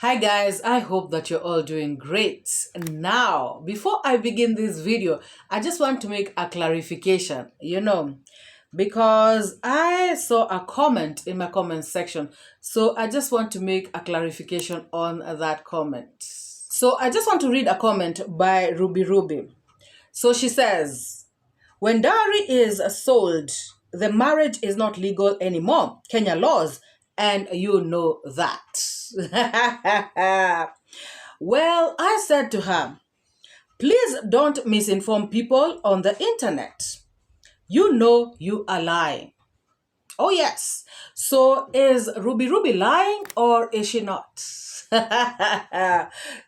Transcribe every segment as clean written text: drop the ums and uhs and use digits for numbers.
Hi guys, I hope that you're all doing great. Now, before I begin this video, I just want to make a clarification, because I saw a comment in my comment section. So I just want to make a clarification on that comment. So I just want to read a comment by Ruby Ruby. So she says, when dowry is sold, the marriage is not legal anymore. Kenya laws, and you know that. Well, I said to her, please don't misinform people on the internet. You know you are lying. Oh yes. So is Ruby Ruby lying or is she not?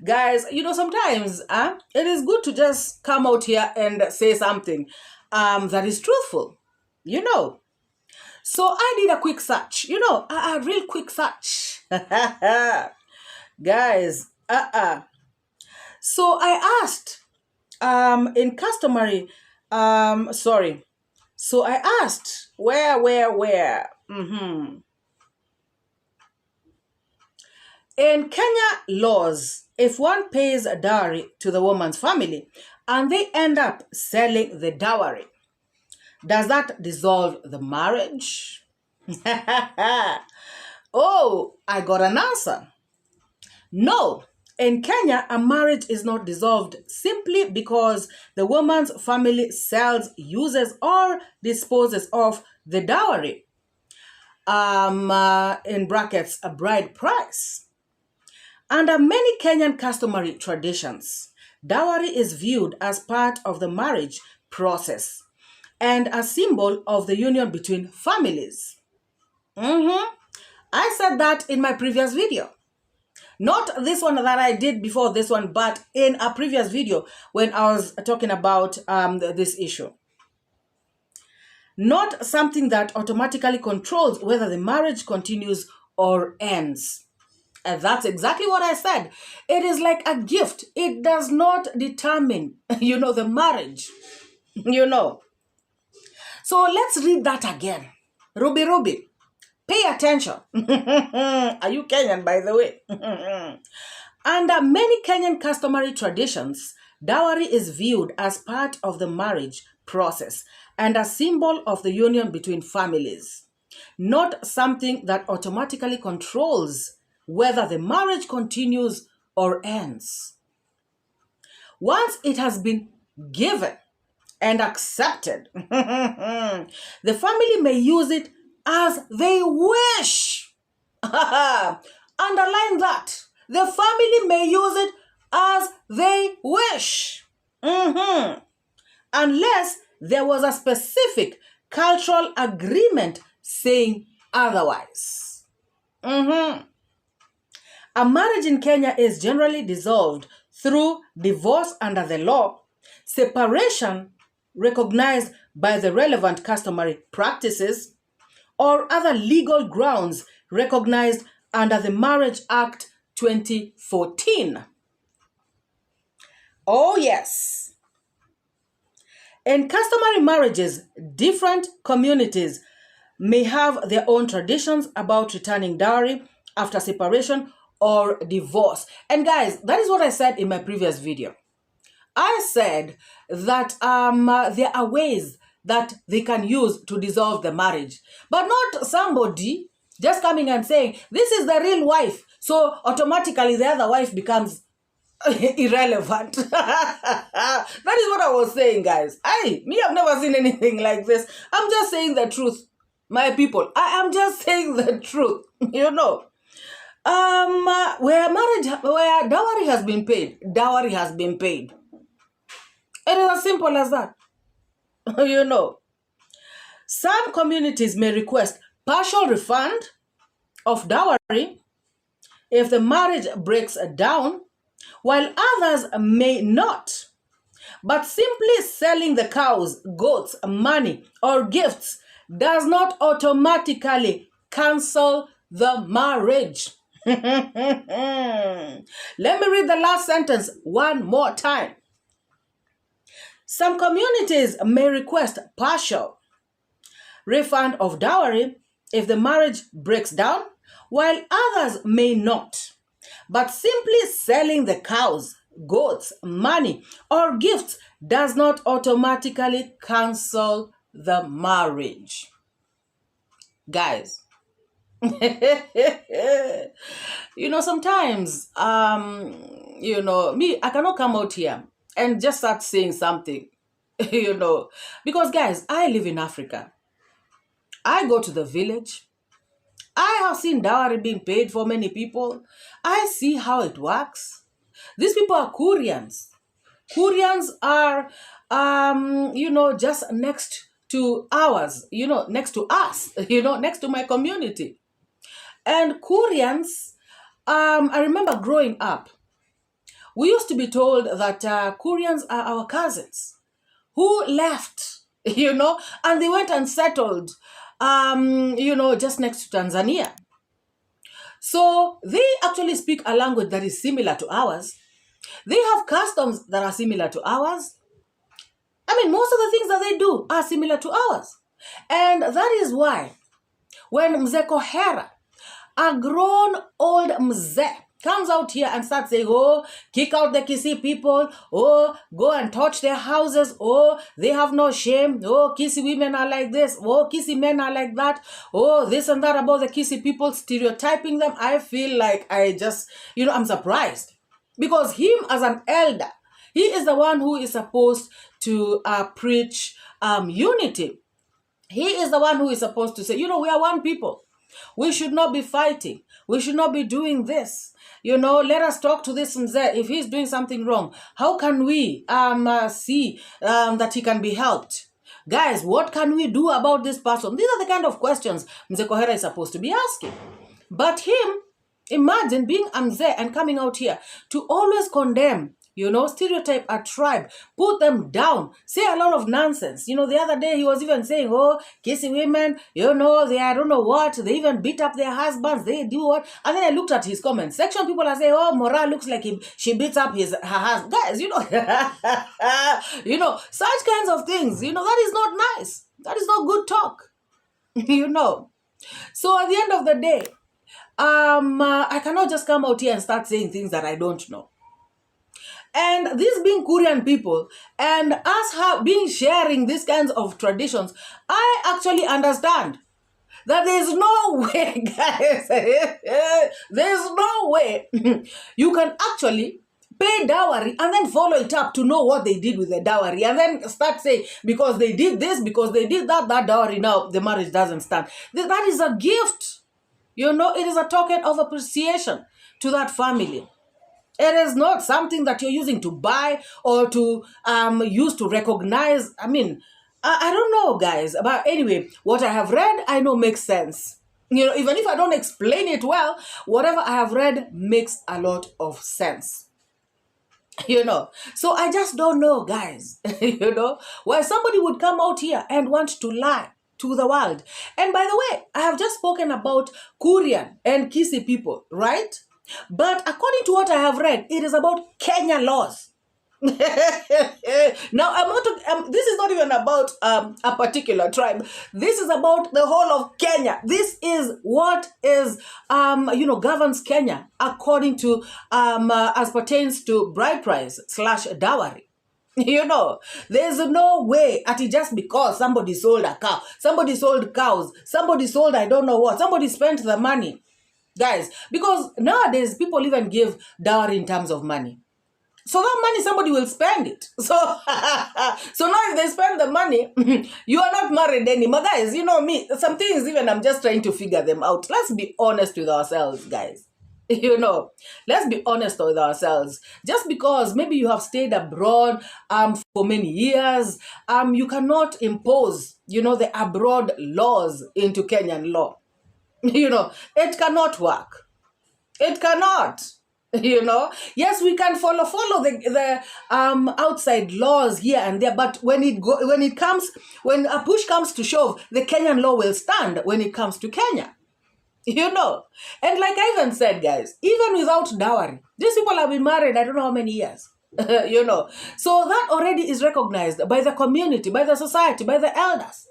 Guys, sometimes it is good to just come out here and say something that is truthful. So I did a quick search, a real quick search. Guys, So I asked, in customary, So I asked, where? In Kenya laws, if one pays a dowry to the woman's family and they end up selling the dowry, does that dissolve the marriage? Oh, I got an answer. No, in Kenya, a marriage is not dissolved simply because the woman's family sells, uses, or disposes of the dowry, in brackets, a bride price. Under many Kenyan customary traditions, dowry is viewed as part of the marriage process and a symbol of the union between families. I said that in my previous video. Not this one that I did before this one, but in a previous video when I was talking about this issue. Not something that automatically controls whether the marriage continues or ends. And that's exactly what I said. It is like a gift. It does not determine, the marriage, So let's read that again. Ruby Ruby. Pay attention. Are you Kenyan, by the way? Under many Kenyan customary traditions, dowry is viewed as part of the marriage process and a symbol of the union between families, not something that automatically controls whether the marriage continues or ends. Once it has been given and accepted, the family may use it as they wish. Underline that. The family may use it as they wish. Unless there was a specific cultural agreement saying otherwise. A marriage in Kenya is generally dissolved through divorce under the law, separation recognized by the relevant customary practices, or other legal grounds recognized under the Marriage Act 2014. Oh yes. In customary marriages, different communities may have their own traditions about returning dowry after separation or divorce. And guys, that is what I said in my previous video. I said that there are ways that they can use to dissolve the marriage, but not somebody just coming and saying, this is the real wife, so automatically the other wife becomes irrelevant. That is what I was saying, guys. I've never seen anything like this. I'm just saying the truth, my people. I am just saying the truth, where dowry has been paid, dowry has been paid. It is as simple as that. Some communities may request partial refund of dowry if the marriage breaks down, while others may not. But simply selling the cows, goats, money, or gifts does not automatically cancel the marriage. Let me read the last sentence one more time. Some communities may request partial refund of dowry if the marriage breaks down, while others may not. But simply selling the cows, goats, money, or gifts does not automatically cancel the marriage. Guys, sometimes, me, I cannot come out here and just start saying something, because guys, I live in Africa. I go to the village. I have seen dowry being paid for many people. I see how it works. These people are Koreans. Koreans are, just next to ours, next to us, next to my community. And Koreans, I remember growing up, we used to be told that Koreans are our cousins who left, and they went and settled, just next to Tanzania. So they actually speak a language that is similar to ours. They have customs that are similar to ours. I mean, most of the things that they do are similar to ours. And that is why when 𝐷𝐿𝐷𝐄, a grown old mzee, comes out here and starts saying, oh, kick out the Kisii people, oh, go and touch their houses, oh, they have no shame, oh, Kisii women are like this, oh, Kisii men are like that, oh, this and that about the Kisii people, stereotyping them. I feel like I'm surprised. Because him as an elder, he is the one who is supposed to preach unity. He is the one who is supposed to say, we are one people. We should not be fighting. We should not be doing this. Let us talk to this mzee. If he's doing something wrong, how can we see that he can be helped? Guys, what can we do about this person? These are the kind of questions 𝐷𝐿𝐷𝐄 is supposed to be asking. But him, imagine being a mzee and coming out here to always condemn, stereotype a tribe, put them down, say a lot of nonsense. The other day he was even saying, oh, Kisii women, they I don't know what, they even beat up their husbands, they do what. And then I looked at his comment section, people are saying, oh, MORAA looks like she beats up her husband. Guys, such kinds of things, that is not nice. That is not good talk, So at the end of the day, I cannot just come out here and start saying things that I don't know. And these being Korean people and us being sharing these kinds of traditions, I actually understand that there's no way, guys, there's no way you can actually pay dowry and then follow it up to know what they did with the dowry and then start saying, because they did this, because they did that dowry, now the marriage doesn't stand. That is a gift. It is a token of appreciation to that family. It is not something that you're using to buy or to use to recognize. I mean, I don't know, guys. But anyway, what I have read, I know makes sense. Even if I don't explain it well, whatever I have read makes a lot of sense. So I just don't know, guys, why somebody would come out here and want to lie to the world. And by the way, I have just spoken about Korean and Kisii people, right? But according to what I have read, it is about Kenya laws. Now, this is not even about a particular tribe. This is about the whole of Kenya. This is what is, governs Kenya according to, as pertains to bride price / dowry. There's no way at it just because somebody sold a cow, somebody sold cows, somebody sold I don't know what, somebody spent the money. Guys, because nowadays people even give dowry in terms of money. So that money, somebody will spend it. So now if they spend the money, you are not married anymore. Guys, me, some things even I'm just trying to figure them out. Let's be honest with ourselves, guys. Let's be honest with ourselves. Just because maybe you have stayed abroad for many years, you cannot impose, the abroad laws into Kenyan law. It cannot work. It cannot. Yes, we can follow the outside laws here and there, but when a push comes to shove, the Kenyan law will stand when it comes to Kenya. And like I even said, guys, even without dowry, these people have been married I don't know how many years. So that already is recognized by the community, by the society, by the elders.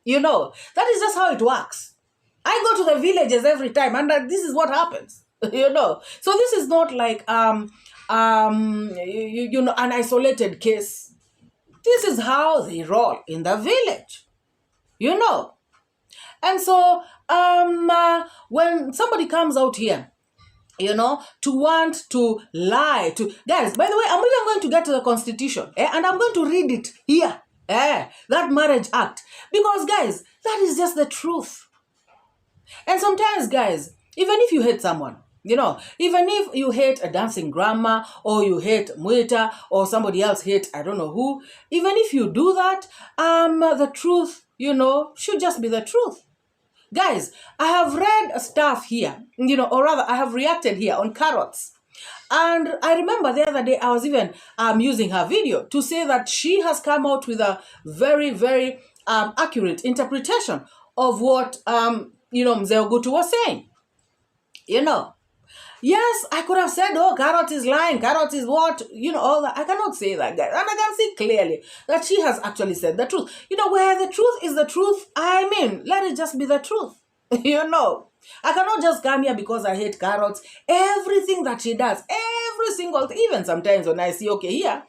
That is just how it works. I go to the villages every time, and this is what happens. you know. So this is not like an isolated case. This is how they roll in the village, you know. And so when somebody comes out here, you know, to want to lie to guys, by the way, I'm even going to get to the Constitution, and I'm going to read it here, that Marriage Act, because guys, that is just the truth. And sometimes, guys, even if you hate someone, you know, even if you hate a dancing grandma, or you hate Mwita, or somebody else hate I don't know who, even if you do that, the truth, you know, should just be the truth. Guys, I have read stuff here, you know, or rather I have reacted here on carrots. And I remember the other day I was even using her video to say that she has come out with a very, very accurate interpretation of what, you know, Mzee Ogutu was saying. You know, yes, I could have said, oh, Carrot is lying, Carrot is what, you know, all that. I cannot say that, guys. And I can see clearly that she has actually said the truth. You know, where the truth is the truth, I mean, let it just be the truth. You know, I cannot just come here because I hate Carrots. Everything that she does, every single thing, even sometimes when I see, okay, here,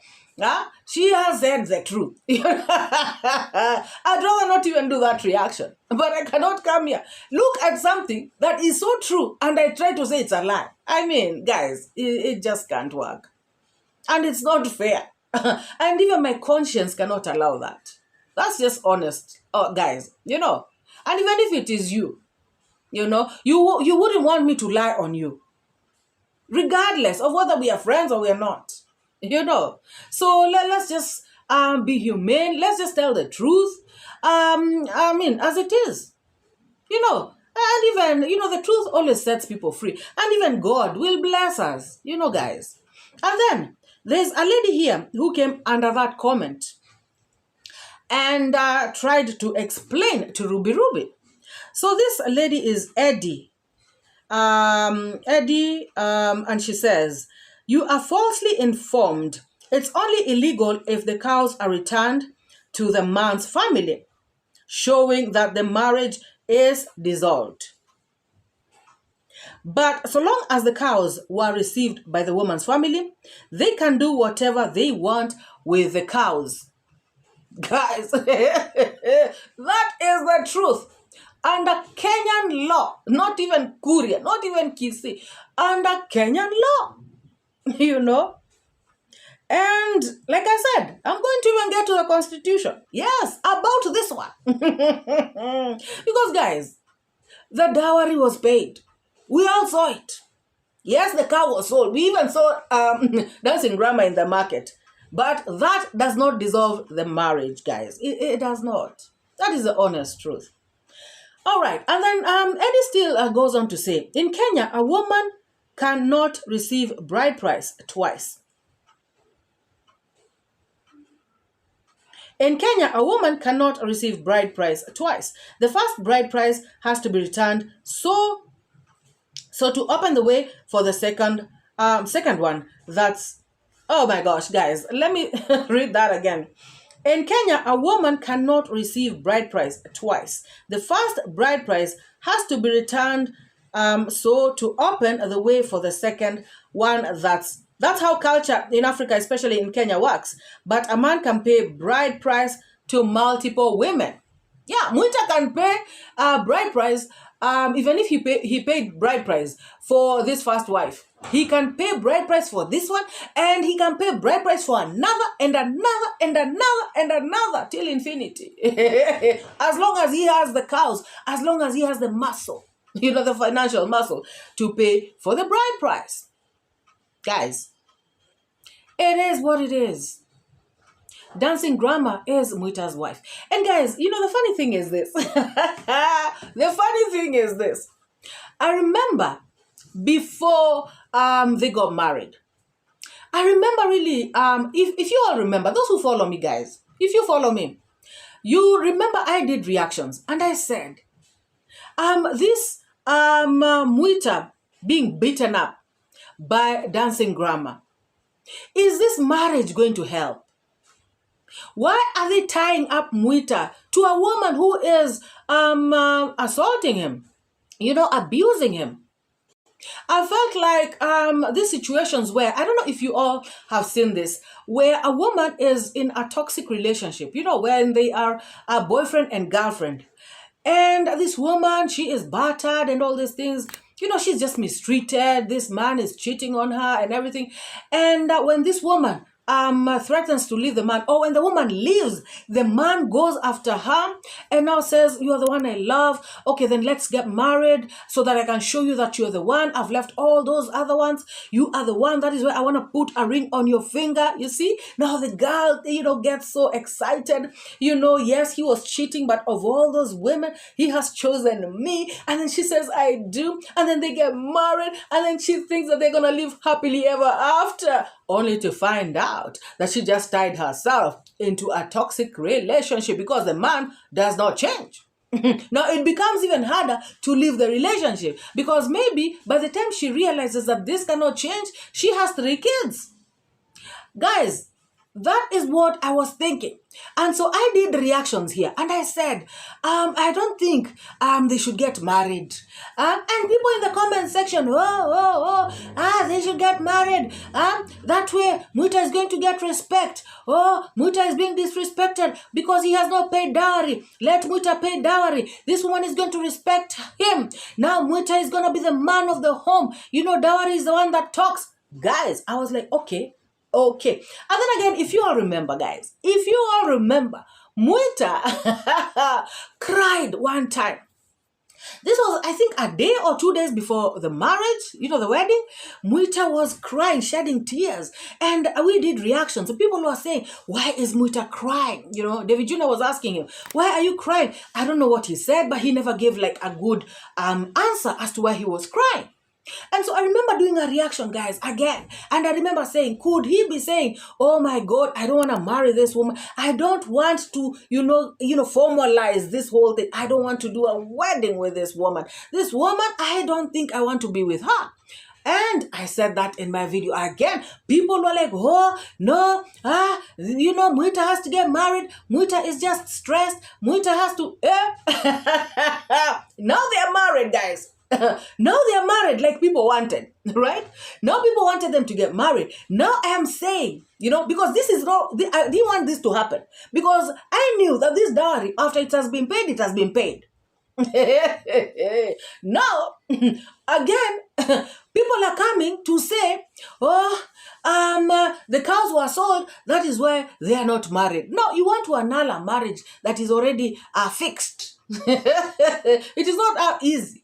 she has said the truth. I'd rather not even do that reaction. But I cannot come here, look at something that is so true, and I try to say it's a lie. I mean, guys, it just can't work. And it's not fair. And even my conscience cannot allow that. That's just honest, guys, you know. And even if it is you, you know, you wouldn't want me to lie on you, regardless of whether we are friends or we are not, you know. So let's just be humane. Let's just tell the truth. I mean, as it is, you know. And even, you know, the truth always sets people free. And even God will bless us, you know, guys. And then there's a lady here who came under that comment and tried to explain to Ruby. So this lady is Eddie. And she says, you are falsely informed. It's only illegal if the cows are returned to the man's family, showing that the marriage is dissolved. But so long as the cows were received by the woman's family, they can do whatever they want with the cows. Guys, that is the truth. Under Kenyan law, not even Kuria, not even Kisii, under Kenyan law, you know. And like I said, I'm going to even get to the Constitution. Yes, about this one. Because guys, the dowry was paid. We all saw it. Yes, the cow was sold. We even saw dancing grandma in the market. But that does not dissolve the marriage, guys. It does not. That is the honest truth. All right. And then Eddie still goes on to say, in Kenya, a woman cannot receive bride price twice. In Kenya, a woman cannot receive bride price twice. The first bride price has to be returned so to open the way for the second one. That's, oh my gosh, guys, let me read that again. In Kenya, a woman cannot receive bride price twice. The first bride price has to be returned so to open the way for the second one. That's how culture in Africa, especially in Kenya, works. But a man can pay bride price to multiple women. Yeah, Mwita can pay bride price even if he paid bride price for this first wife. He can pay bride price for this one, and he can pay bride price for another, and another, and another, and another, till infinity. As long as he has the cows, as long as he has the muscle, you know, the financial muscle to pay for the bride price. Guys, it is what it is. Dancing grandma is Mwita's wife. And guys, you know, the funny thing is this. The funny thing is this. I remember before they got married, I remember really, if you all remember, those who follow me, guys, if you follow me, you remember I did reactions and I said, this Mwita being beaten up by dancing grandma, is this marriage going to help? Why are they tying up Mwita to a woman who is assaulting him, you know, abusing him? I felt like these situations where, I don't know if you all have seen this, where a woman is in a toxic relationship, when they are a boyfriend and girlfriend. And this woman, she is battered and all these things. She's just mistreated. This man is cheating on her and everything. And when this woman threatens to leave the man, or when the woman leaves, the man goes after her and now says, "You are the one I love. Okay, then let's get married so that I can show you that you're the one. I've left all those other ones. You are the one. That is why I want to put a ring on your finger." You see, now the girl, gets so excited. Yes, he was cheating, but of all those women, he has chosen me. And then she says, "I do." And then they get married, and then she thinks that they're going to live happily ever after, only to find out that she just tied herself into a toxic relationship because the man does not change. Now it becomes even harder to leave the relationship because maybe by the time she realizes that this cannot change, she has 3 kids. Guys, that is what I was thinking. And so I did reactions here. And I said, I don't think they should get married. And people in the comment section, they should get married. That way, Muita is going to get respect. Oh, Muita is being disrespected because he has not paid dowry. Let Muita pay dowry. This woman is going to respect him. Now Muita is going to be the man of the home. Dowry is the one that talks. Guys, I was like, okay. And then again, if you all remember, guys, Muita cried one time. This was, I think, a day or 2 days before the marriage, the wedding. Muita was crying, shedding tears. And we did reactions. So people were saying, "Why is Muita crying?" David Jr. was asking him, "Why are you crying?" I don't know what he said, but he never gave like a good answer as to why he was crying. And so I remember doing a reaction, guys, again. And I remember saying, could he be saying, "Oh my God, I don't want to marry this woman. I don't want to, formalize this whole thing. I don't want to do a wedding with this woman. This woman, I don't think I want to be with her." And I said that in my video again. People were like, "Oh, no, Muita has to get married. Muita is just stressed. Muita has to..." Now they are married, guys. Now they are married like people wanted, right? Now people wanted them to get married. Now I am saying, because this is not, I didn't want this to happen because I knew that this dowry, after it has been paid, it has been paid. Now, again, people are coming to say, the cows were sold, that is why they are not married. No, you want to annul a marriage that is already fixed. It is not easy.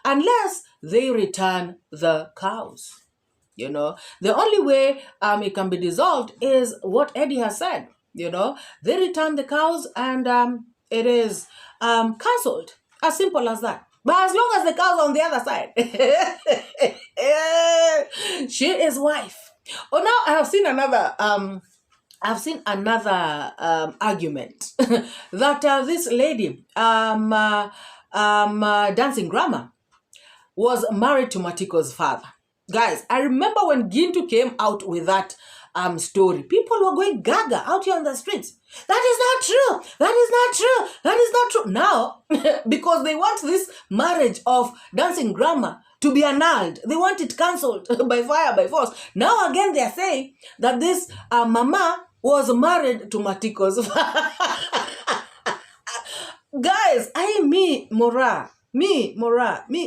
Unless they return the cows. The only way it can be dissolved is what Eddie has said. They return the cows and it is cancelled. As simple as that. But as long as the cows on the other side, she is wife. Oh, now I have seen another argument that this lady, Dancing Grandma, was married to Matiko's father. Guys, I remember when Gintu came out with that story, people were going gaga out here on the streets. That is not true. That is not true. That is not true. Now, because they want this marriage of Dancing Grandma to be annulled, they want it cancelled by fire, by force. Now again, they are saying that this mama was married to Matiko's father. Guys, MORAA,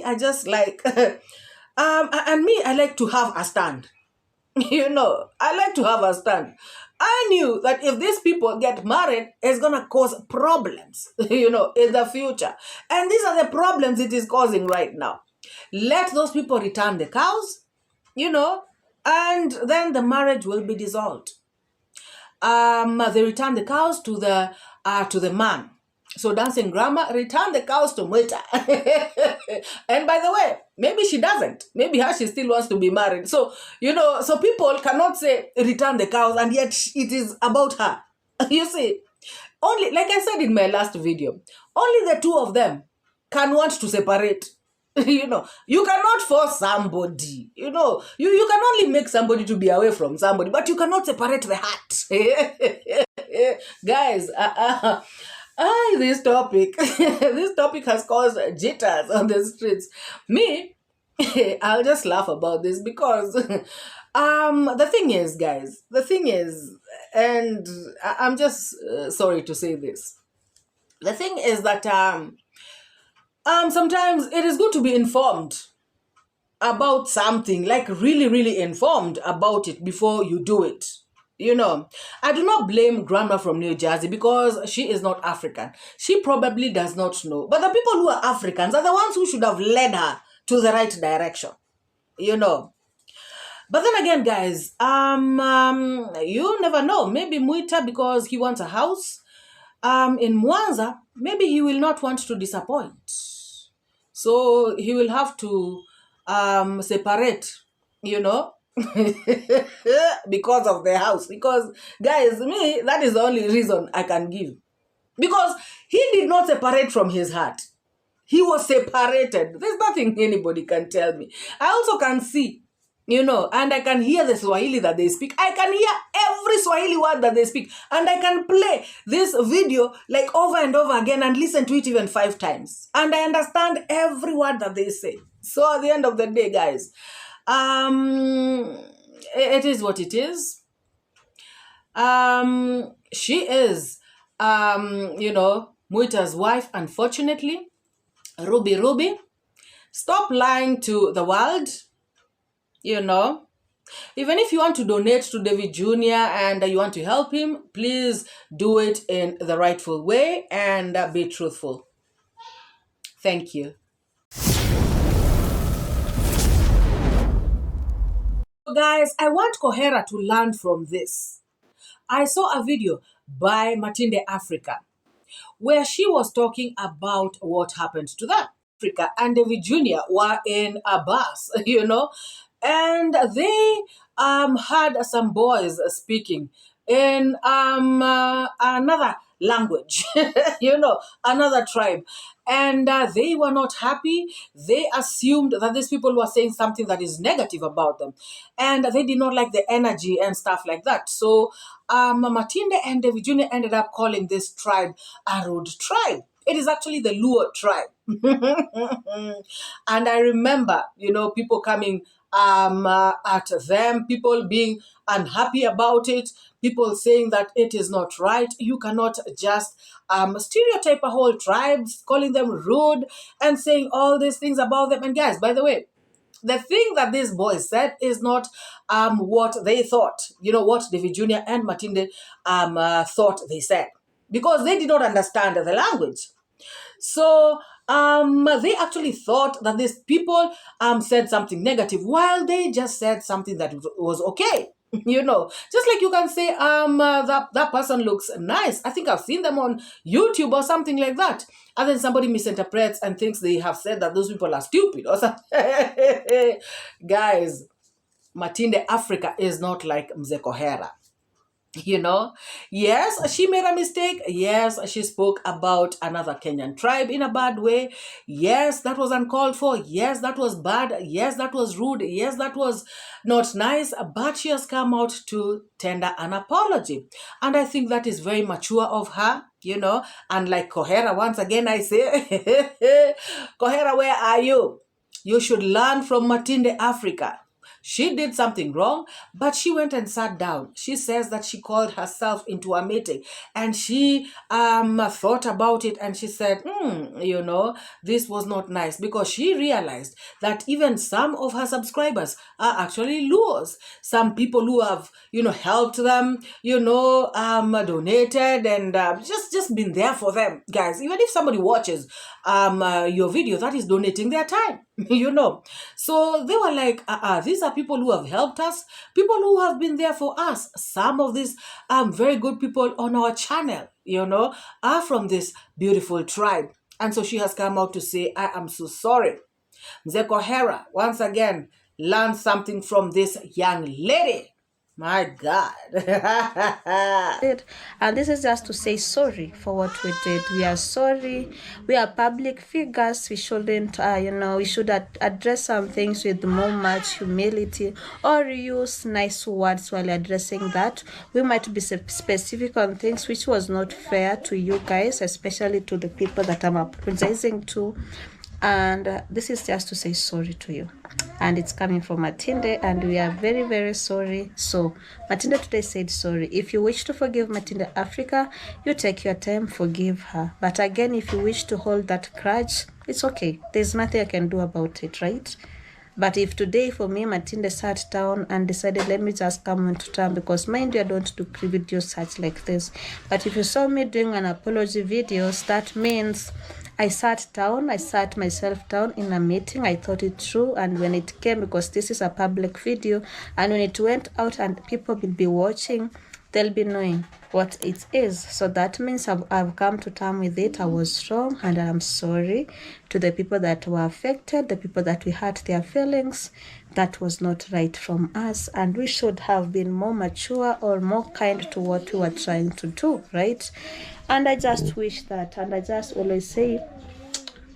I just like, and I like to have a stand. I like to have a stand. I knew that if these people get married, it's going to cause problems, in the future. And these are the problems it is causing right now. Let those people return the cows, and then the marriage will be dissolved. They return the cows to the man. So Dancing Grandma returned the cows to Muita. And by the way, maybe she doesn't. Maybe she still wants to be married. So, so people cannot say return the cows and yet it is about her. You see, only, like I said in my last video, only the two of them can want to separate. You cannot force somebody. You can only make somebody to be away from somebody, but you cannot separate the heart. Guys, this topic has caused jitters on the streets. Me, I'll just laugh about this because the thing is, guys, and I'm just sorry to say this. The thing is that sometimes it is good to be informed about something, like really, really informed about it before you do it. I do not blame grandma from New Jersey because she is not African. She probably does not know. But the people who are Africans are the ones who should have led her to the right direction. But then again, guys, you never know. Maybe Muita, because he wants a house in Mwanza, maybe he will not want to disappoint. So he will have to separate, because of the house. Because, guys, me, that is the only reason I can give. Because he did not separate from his heart. He was separated. There's nothing anybody can tell me. I also can see, and I can hear the Swahili that they speak. I can hear every Swahili word that they speak. And I can play this video like over and over again and listen to it even 5 times. And I understand every word that they say. So at the end of the day, guys, it is what it is. She is, Muita's wife, unfortunately. Ruby, stop lying to the world. Even if you want to donate to David Jr. and you want to help him, please do it in the rightful way and be truthful. Thank you. So guys, I want 𝐶𝐿 to learn from this. I saw a video by Matinde Africa where she was talking about what happened to them. Africa and David Jr. were in a bus, and they had some boys speaking in another language, another tribe. And they were not happy. They assumed that these people were saying something that is negative about them. And they did not like the energy and stuff like that. So Matinde and David Jr. ended up calling this tribe a rude tribe. It is actually the Luo tribe. And I remember, people coming at them, people being unhappy about it, people saying that it is not right. You cannot just stereotype a whole tribe, calling them rude and saying all these things about them. And guys, by the way, the thing that these boys said is not what they thought, what David Jr. and Matinde thought they said, because they did not understand the language. So they actually thought that these people said something negative while they just said something that was okay. Just like you can say that person looks nice. I think I've seen them on YouTube or something like that. And then somebody misinterprets and thinks they have said that those people are stupid or something. Guys, Matinde Africa is not like Mzee 𝐶𝐿. Yes, she made a mistake. Yes, she spoke about another Kenyan tribe in a bad way. Yes, that was uncalled for. Yes, that was bad. Yes, that was rude. Yes, that was not nice. But she has come out to tender an apology. And I think that is very mature of her, And like 𝐶𝐿, once again, I say, 𝐶𝐿, where are you? You should learn from Matinde Africa. She did something wrong, but she went and sat down. She says that she called herself into a meeting and she thought about it and she said, this was not nice, because she realized that even some of her subscribers are actually Luos. Some people who have, helped them, donated and just been there for them. Guys, even if somebody watches your video, that is donating their time. So they were like, these are people who have helped us, people who have been there for us. Some of these very good people on our channel, are from this beautiful tribe. And so she has come out to say, I am so sorry. Mzee 𝐶𝐿, once again, learn something from this young lady. My God. And this is just to say sorry for what we did. We are sorry. We are public figures. We shouldn't, we should address some things with much humility or use nice words while addressing that. We might be specific on things which was not fair to you guys, especially to the people that I'm apologizing to. And this is just to say sorry to you, and it's coming from Matinde, and we are very, very sorry. So Matinde today said sorry. If you wish to forgive Matinde Africa, you take your time, forgive her. But again, if you wish to hold that grudge, it's okay. There's nothing I can do about it, right? But if today for me, Matinde sat down and decided, let me just come into town, because mind you, I don't do videos such like this. But if you saw me doing an apology videos, that means I sat down, I sat myself down in a meeting, I thought it through, and when it came, because this is a public video, and when it went out and people will be watching, they'll be knowing what it is. So that means I've come to terms with it. I was wrong, and I'm sorry to the people that were affected, the people that we hurt their feelings. That was not right from us, and we should have been more mature or more kind to what we were trying to do, right? And I just wish that, and I just always say,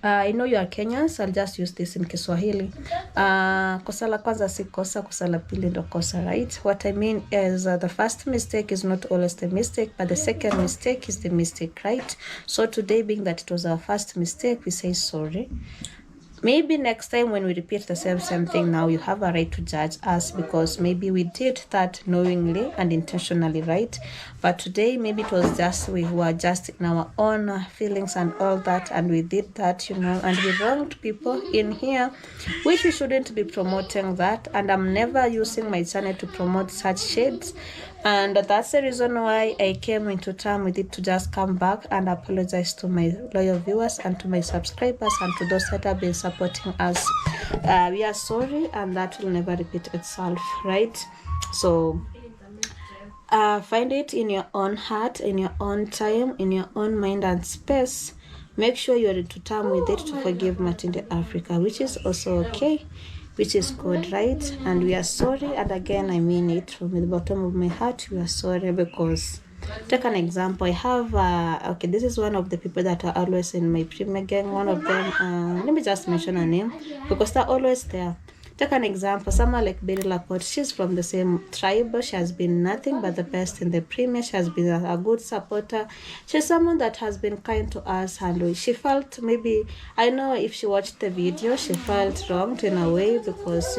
I know you are Kenyans. I'll just use this in Kiswahili. Kosa la kwanza si kosa, kosa la pili ndo kosa, right? What I mean is the first mistake is not always the mistake, but the second mistake is the mistake, right? So today, being that it was our first mistake, we say sorry. Maybe next time when we repeat the same thing, now you have a right to judge us, because maybe we did that knowingly and intentionally, right? But today, maybe it was just we were just in our own feelings and all that, and we did that, and we wronged people in here, which we shouldn't be promoting that. And I'm never using my channel to promote such shades. And that's the reason why I came into terms with it, to just come back and apologize to my loyal viewers and to my subscribers and to those that have been supporting us. We are sorry, and that will never repeat itself, right? So find it in your own heart, in your own time, in your own mind and space. Make sure you're into terms with it to forgive Matinde Africa, which is also okay, which is good, right? And we are sorry, and again, I mean it from the bottom of my heart. We are sorry, because take an example. I have okay, this is one of the people that are always in my premier gang. One of them, let me just mention a name, because they're always there. Take an example, someone like Betty Laporte. She's from the same tribe. She has been nothing but the best in the premier. She has been a good supporter. She's someone that has been kind to us, and she felt, maybe, I know if she watched the video, she felt wronged in a way, because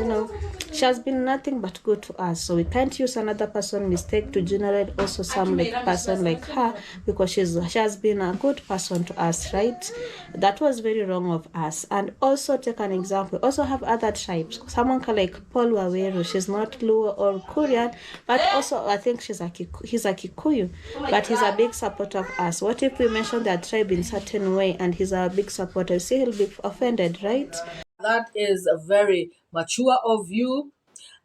she has been nothing but good to us. So we can't use another person's mistake to generate also some person like her, because she has been a good person to us, right? That was very wrong of us. And also take an example, we also have other tribes. Someone like Paul Waweru, she's not Luo or Korean, but also I think he's a Kikuyu, but he's a big supporter of us. What if we mention that tribe in certain way and he's a big supporter? See, he'll be offended, right? That is a very mature of you.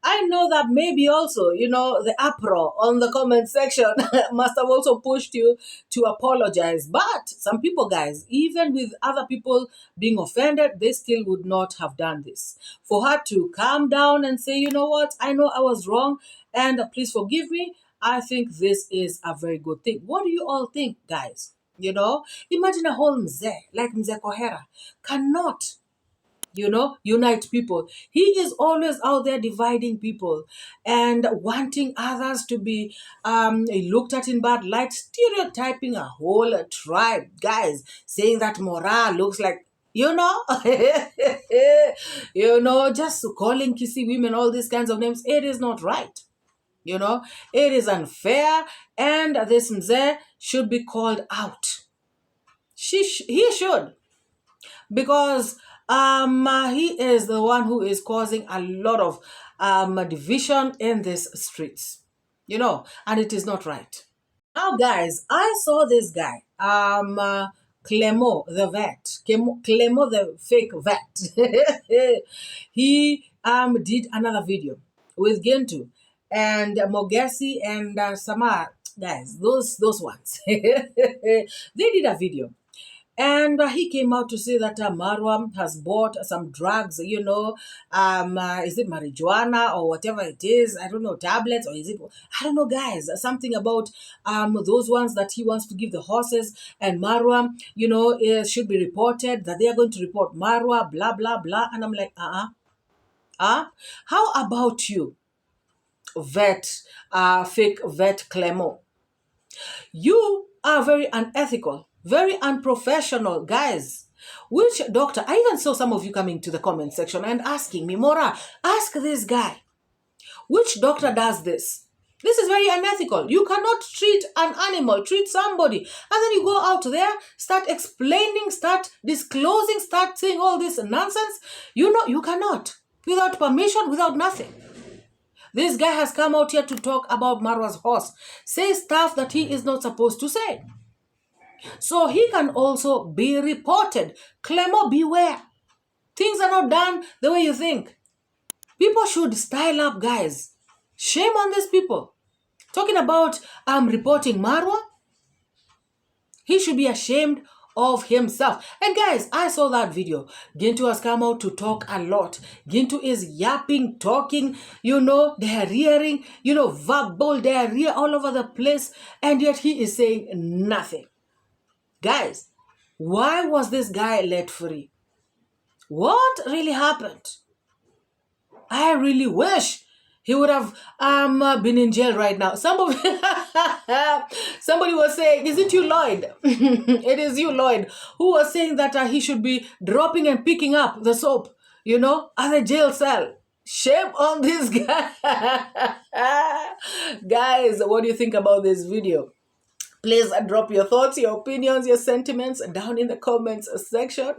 I know that maybe also, the uproar on the comment section must have also pushed you to apologize. But some people, guys, even with other people being offended, they still would not have done this. For her to calm down and say, you know what, I know I was wrong, and please forgive me, I think this is a very good thing. What do you all think, guys? Imagine a whole mzee, like Mzee Kohera, cannot unite people. He is always out there dividing people and wanting others to be looked at in bad light, stereotyping a whole tribe, guys, saying that MORAA looks like, just calling Kisi women all these kinds of names. It is not right. It is unfair, and this Mzee should be called out. He should, because he is the one who is causing a lot of division in these streets, and it is not right. Now, guys, I saw this guy, Clemo the vet, Clemo the fake vet. He did another video with Gintu and Mogesi and Samar, guys, those ones. They did a video. And he came out to say that Marwa has bought some drugs, is it marijuana or whatever it is? I don't know, tablets, or is it, I don't know, guys, something about those ones that he wants to give the horses. And Marwa, should be reported, that they are going to report Marwa, blah, blah, blah. And I'm like, how about you, fake vet Clemo? You are very unethical, very unprofessional, guys. Which doctor? I even saw some of you coming to the comment section and asking me, MORAA, ask this guy, which doctor does this? This is very unethical. You cannot treat an animal, treat somebody, and then you go out there, start explaining, start disclosing, start saying all this nonsense. You know, you cannot. Without permission, without nothing. This guy has come out here to talk about Marwa's horse, say stuff that he is not supposed to say. So he can also be reported. �𝐎𝐏, beware. Things are not done the way you think. People should style up, guys. Shame on these people. Talking about reporting Marwa, he should be ashamed of himself. And guys, I saw that video. Gintu has come out to talk a lot. Gintu is yapping, talking, diarrheaing, verbal diarrhea all over the place. And yet he is saying nothing. Guys, why was this guy let free? What really happened? I really wish he would have been in jail right now. Somebody was saying, is it you, Lloyd? It is you, Lloyd, who was saying that he should be dropping and picking up the soap, at the jail cell. Shame on this guy. Guys, what do you think about this video? Please drop your thoughts, your opinions, your sentiments down in the comments section.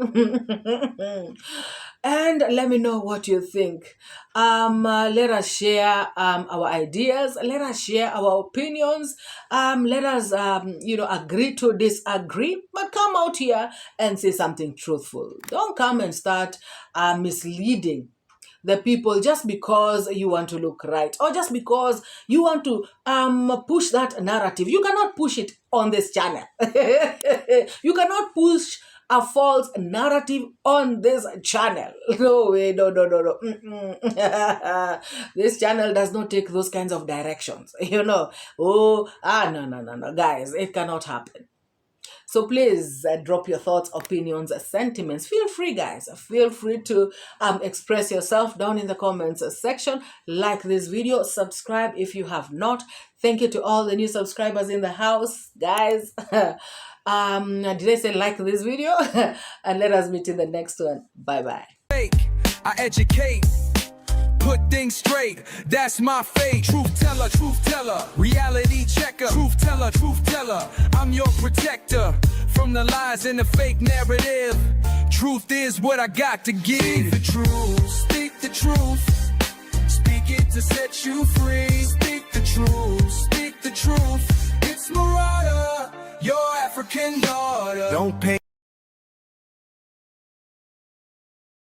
And let me know what you think. Let us share our ideas. Let us share our opinions. Let us, agree to disagree. But come out here and say something truthful. Don't come and start misleading the people just because you want to look right, or just because you want to push that narrative. You cannot push it on this channel. You cannot push a false narrative on this channel. No way, no. This channel does not take those kinds of directions. No. Guys, it cannot happen. So please drop your thoughts, opinions, sentiments. Feel free, guys. Feel free to express yourself down in the comments section. Like this video. Subscribe if you have not. Thank you to all the new subscribers in the house, guys. Did I say like this video? And let us meet in the next one. Bye-bye. I educate. Put things straight, that's my fate. Truth teller, reality checker. Truth teller, I'm your protector from the lies and the fake narrative. Truth is what I got to give. Speak the truth, speak the truth. Speak it to set you free. Speak the truth. It's MORAA, your African daughter. Don't pay